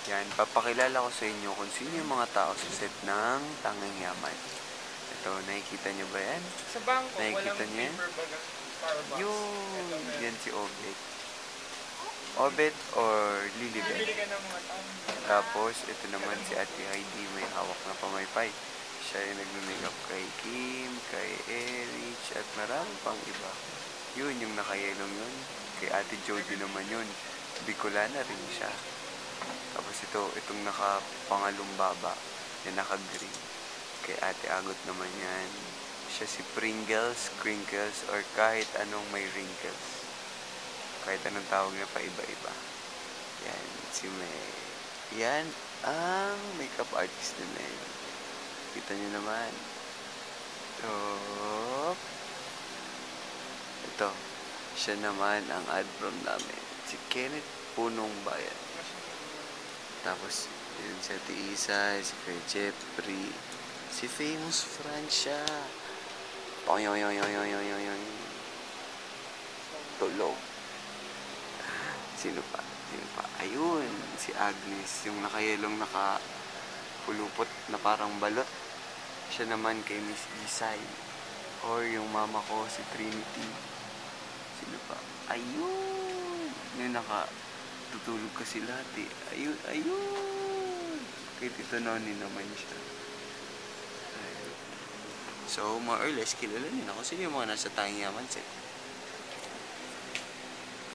Yan, papakilala ko sa inyo kung sino yung mga tao sa set ng Tangang Yaman. Ito, nakikita nyo ba yan? Sa bangko, Nakikita walang nyo yan? paper bag at Starbucks. Yung, yan si Obet. Obet or Lilibet. Bibili ka ng mga tao. Tapos, ito naman si Ate Heidi, may hawak na pamaypay. Siya yung nagme-makeup kay Kim, kay Erich, at marami pang iba. Yun, yung nakayelong yun. Kay Ate Jody naman yun. Bicolana rin siya. Tapos itong nakapangalong baba, yung naka-green. Kay Ate Agot naman yan. Siya si Pringles, Crinkles, or kahit anong may wrinkles. Kahit anong tawag na pa iba-iba. Yan, si May. Yan ang makeup artist nila yun. Kita nyo naman. Ito, siya naman ang ad from namin. Si Kenneth Punong Bayan. Tapos, yun si Ate Isa, si Kuya Jeffrey, si Famous Francia. Pang-yoy-yoy-yoy-yoy-yoy-yoy. Tulog. Sino pa? Sino pa? Ayun, si Agnes, yung nakayelong nakapulupot na parang balot. Siya naman kay Miss Isay. Or yung mama ko, si Trinity. Sino pa? Ayun! Yung tutulog kasi lahat eh. Ayun, ayun! Kay Tito Noni naman siya. Ayun. So, more or less, kilala niyo na kung sino yung mga nasa Tangang Yaman set.